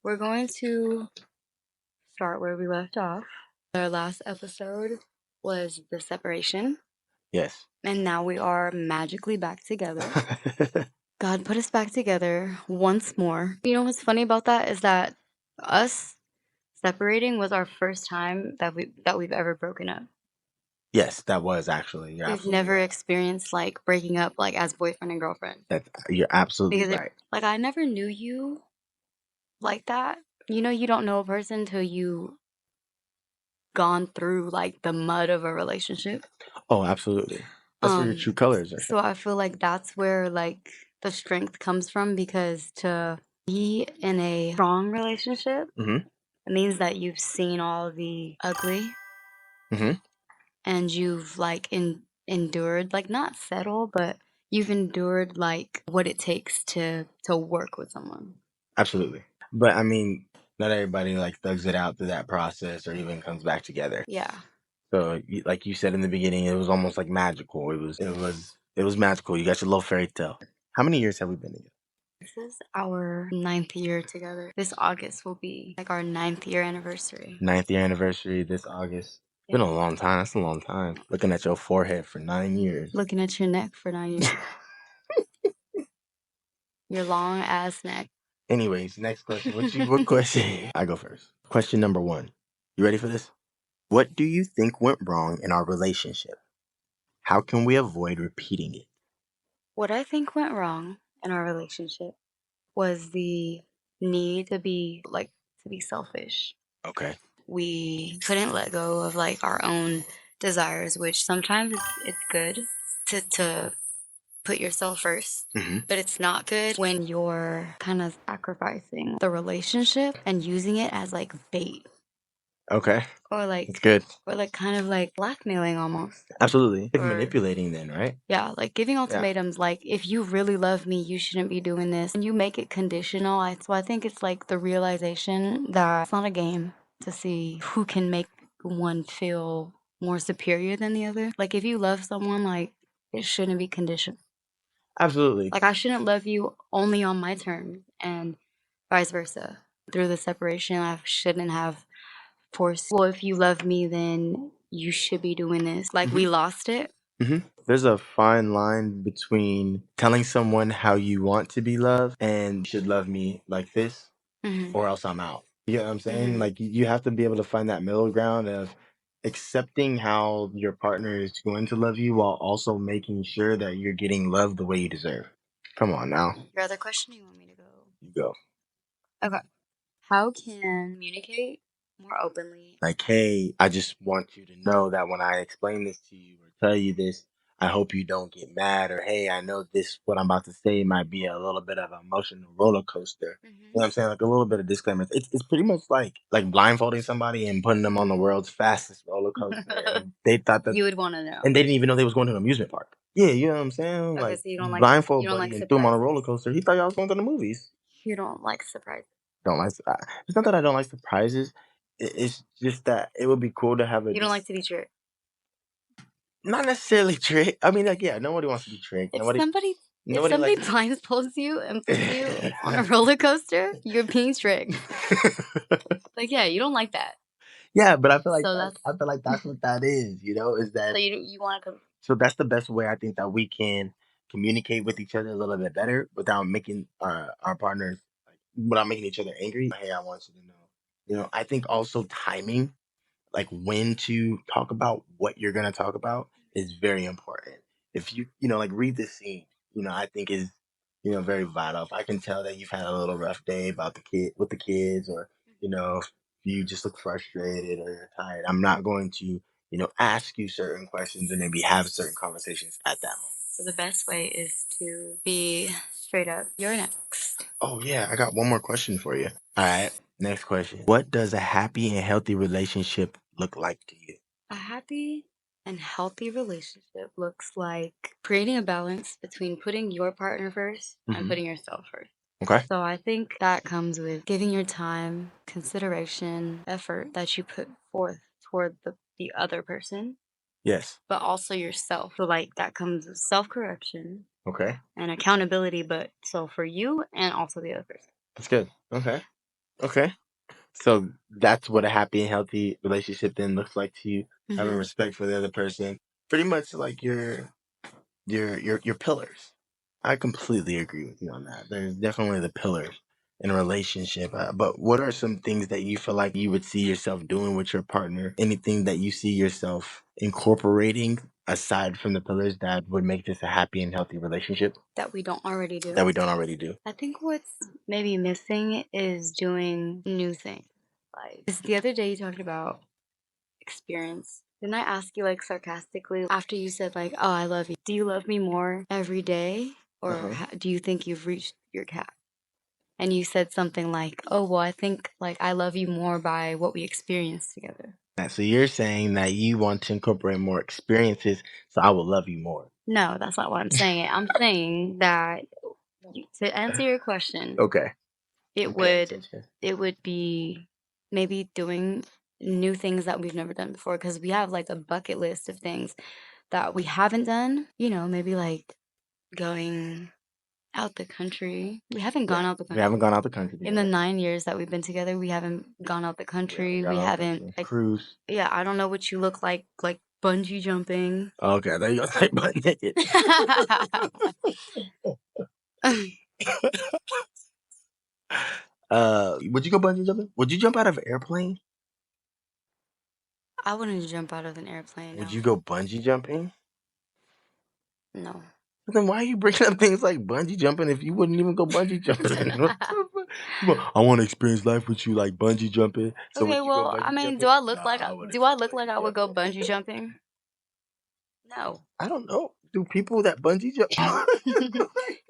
We're going to start where we left off. Our last episode was the separation, Yes. and now we are magically back together. God put us back together once more. You know what's funny about that is that us separating was our first time that we've ever broken up. Yes, that was actually. You're We've absolutely never right. experienced like breaking up like as boyfriend and girlfriend. You're absolutely Because right. like I never knew you like that. You know, you don't know a person till you gone through like the mud of a relationship. Oh, absolutely. That's where your true colors are. So I feel like that's where like the strength comes from, because to be in a strong relationship, Mm-hmm. it means that you've seen all the ugly Mm-hmm. and you've like endured, like not settle, but you've endured like what it takes to work with someone. Absolutely. But I mean, not everybody like thugs it out through that process or even comes back together. Yeah. So, like you said in the beginning, it was almost like magical. It was magical. You got your little fairy tale. How many years have we been together? This is our 9th year together. This August will be like our 9th year anniversary. 9th year anniversary this August. Yeah. Been a long time. That's a long time. Looking at your forehead for 9 years. Looking at your neck for 9 years. Your long ass neck. Anyways, next question. What question? I go first. Question number 1. You ready for this? What do you think went wrong in our relationship? How can we avoid repeating it? What I think went wrong in our relationship was the need to be selfish. Okay. We couldn't let go of like our own desires, which sometimes it's good to put yourself first. Mm-hmm. But it's not good when you're kind of sacrificing the relationship and using it as like bait, Okay. or That's good. kind of like blackmailing almost. Absolutely. Like Or manipulating then, right? yeah, like giving Yeah. ultimatums like, if you really love me, you shouldn't be doing this. And you make it conditional. So I think it's like the realization that it's not a game to see who can make one feel more superior than the other. Like if you love someone, like it shouldn't be conditional. Absolutely. Like I shouldn't love you only on my terms and vice versa. Through the separation, I shouldn't have forced, well, if you love me, then you should be doing this. Like we lost it. Mm-hmm. There's a fine line between telling someone how you want to be loved and you should love me like this Mhm. or else I'm out. You know what I'm saying? Mhm. Like you have to be able to find that middle ground of accepting how your partner is going to love you while also making sure that you're getting love the way you deserve. Come on now. Your other question, you want me to go? You go. Okay. How can communicate more openly? Like, hey, I just want you to know that when I explain this to you or tell you this, I hope you don't get mad. Or, hey, I know this, what I'm about to say might be a little bit of an emotional roller coaster. You know what I'm saying? Like a little bit of disclaimer. It's pretty much like blindfolding somebody and putting them on the world's fastest roller coaster. And they thought that, You would want to know. and they didn't even know they was going to an amusement park. Yeah, you know what I'm saying? Okay, Like so you don't like blindfold you don't buddy like and threw him on a surprises. roller coaster. He thought y'all was going to the movies. You don't like surprises. Don't like. It's not that I don't like surprises. It's just that it would be cool to have a. You don't like to be tricked. Not necessarily tricked. I mean, like, yeah, nobody wants to be tricked. If Nobody somebody like. blindfolds you and puts you on a roller coaster, you're being tricked. Like yeah, you don't like that. Yeah, but I feel like So that's that's what that is. You know, is that so you want to. so that's the best way I think that we can communicate with each other a little bit better without making our partners without making each other angry. Hey, I want you to know. You know, I think also timing, like when to talk about what you're gonna talk about, is very important. If you like read the scene, I think is very vital. If I can tell that you've had a little rough day about the kid with the kids, or if you just look frustrated or you're tired, I'm not going to ask you certain questions and maybe have certain conversations at that moment. So the best way is to be straight up. You're next. Oh yeah, I got one more question for you. All right, next question. What does a happy and healthy relationship look like to you? A happy and healthy relationship looks like creating a balance between putting your partner first and putting yourself first. Okay. So I think that comes with giving your time, consideration, effort that you put forth toward the other person, Yes. but also yourself. So like that comes with self-correction Okay. and accountability, but so for you and also the other person. That's good. Okay. Okay. So that's what a happy and healthy relationship then looks like to you. Having Hmm. respect for the other person. Pretty much like your pillars. I completely agree with you on that. There's definitely the pillars in a relationship. But what are some things that you feel like you would see yourself doing with your partner? Anything that you see yourself incorporating aside from the pillars that would make this a happy and healthy relationship That we don't already that do. we don't already do? I think what's maybe missing is doing new things. Like 'cause the other day you talked about experience. Didn't I ask you like sarcastically after you said like, "Oh, I love you." Do you love me more every day, or Uh-huh. do you think you've reached your cap? And you said something like, "Oh, well, I think like I love you more by what we experienced together." So you're saying that you want to incorporate more experiences, so I will love you more. No, that's not what I'm saying. I'm saying that to answer your question, Okay. it I'm paying would attention. it would be maybe doing new things that we've never done before because we have like a bucket list of things that we haven't done. Maybe like going out the country. We haven't Yeah. gone out the We country. haven't gone out the country In the together. 9 years that we've been together, we haven't gone out the We haven't country. gone We out the haven't country. like Cruise. yeah, I don't know what you look like bungee jumping. Okay, there you go. Say butt naked. Would you go bungee jumping? Would you jump out of an airplane? I wouldn't jump out of an airplane, Would no. you go bungee jumping? No. But then why are you bringing up things like bungee jumping if you wouldn't even go bungee jumping? What the fuck? I want to experience life with you, like bungee jumping. So Okay, would you go well, I bungee mean, jumping? Nah, I wouldn't do I go look like bungee I would go jumping. bungee jumping? No. I don't know. Do people that bungee jump?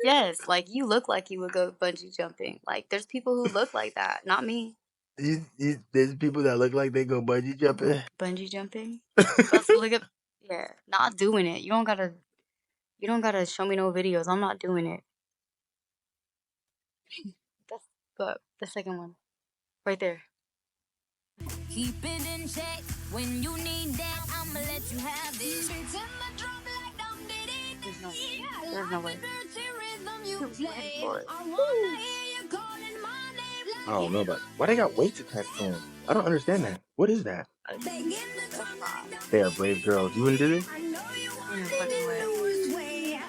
Yes, like you look like you would go bungee jumping. Like there's people who look like that, not me. There's people that look like they go bungee jumping. Bungee jumping? Let's look up. Yeah, not doing it. You don't gotta show me no videos. I'm not doing it. That's the second one right there. Keep it in check when you need that. I'ma let you have it. There's no, there's no way. Too sweaty for it. I don't know about why they got weights attached to them. I don't understand that. What is that? That's not. They are brave girls. You wouldn't do this? Ain't no fucking way.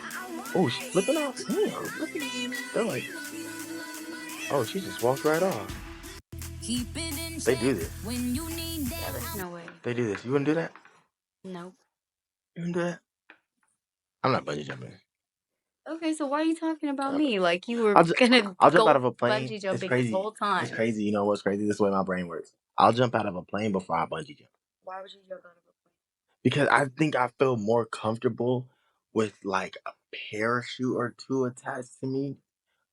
Oh, she's flipping off. Damn. They're like, oh, she just walked right off. Keep it in They check do this. when you need Yeah, that. there's no way. They do this. You wouldn't do that? Nope. You wouldn't do that? I'm not bungee jumping. Okay, so why are you talking about Uh, me? Like you were I'll just, gonna I'll jump out go of a plane. bungee It's jumping this crazy. whole It's time. crazy. You know what's crazy? This is the way my brain works. I'll jump out of a plane before I bungee jump Why would you jump out of a because I think I feel more comfortable with like a parachute or two attached to me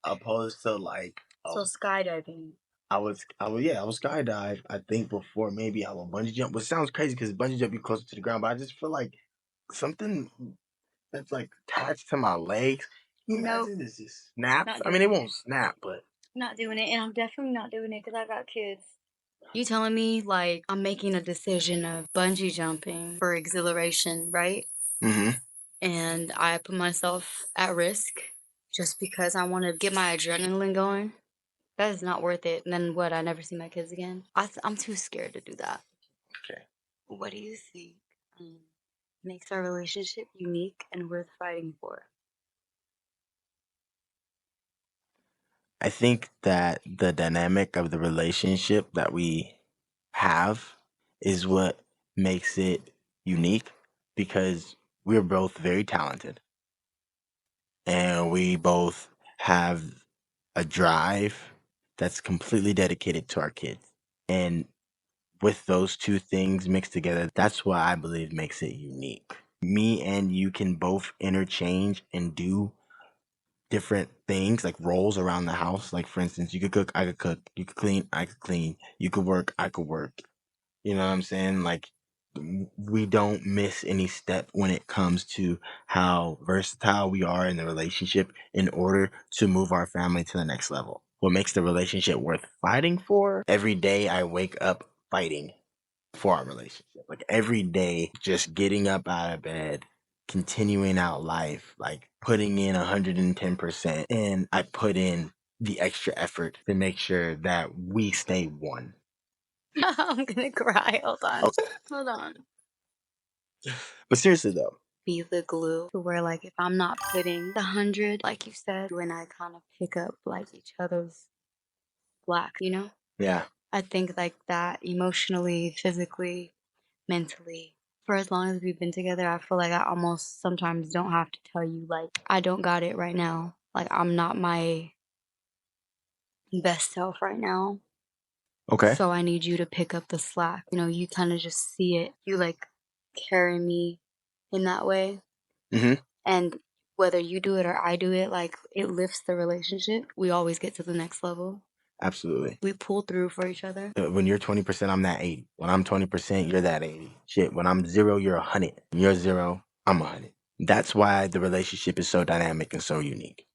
opposed to like plane? So skydiving. I was skydive. I think before maybe I will bungee jump, which sounds crazy because bungee jump you closer to the ground, but I just feel like something that's like attached to my legs. Can you Nope, imagine this just snaps? not I mean, doing it it. won't snap, but Not doing it, and I'm definitely not doing it because I got kids. You telling me like I'm making a decision of bungee jumping for exhilaration, right? hmm And I put myself at risk just because I want to get my adrenaline going. That is not worth it. And then what? I never see my kids again. I'm too scared to do that. okay. What do you think um, makes our relationship unique and worth fighting for? I think that the dynamic of the relationship that we have is what makes it unique because we're both very talented and we both have a drive that's completely dedicated to our kids. And with those two things mixed together, that's what I believe makes it unique. Me and you can both interchange and do different things like roles around the house. Like for instance, you could cook, I could cook. You could clean, I could clean. You could work, I could work. You know what I'm saying? Like we don't miss any step when it comes to how versatile we are in the relationship in order to move our family to the next level. What makes the relationship worth fighting for? Every day I wake up fighting for our relationship. Like every day, just getting up out of bed, continuing out life, like putting in 110%. And I put in the extra effort to make sure that we stay one. I'm gonna cry. Hold on. Oh, Hold on. but seriously though, Be the glue to where, like, if I'm not putting the 100, like you said, when I kind of pick up like each other's slack, you know? yeah, I think like that emotionally, physically, mentally. For as long as we've been together, I feel like I almost sometimes don't have to tell you, like, I don't got it right now. Like, I'm not my best self right now. okay, So I need you to pick up the slack. You know, you kind of just see it. You like carry me in that way. mm-hmm, And whether you do it or I do it, like, it lifts the relationship. We always get to the next level. absolutely. We pull through for each other. When you're 20%, I'm that 80. When I'm 20%, you're that 80. Shit, when I'm 0, you're 100. When you're 0, I'm 100. That's why the relationship is so dynamic and so unique.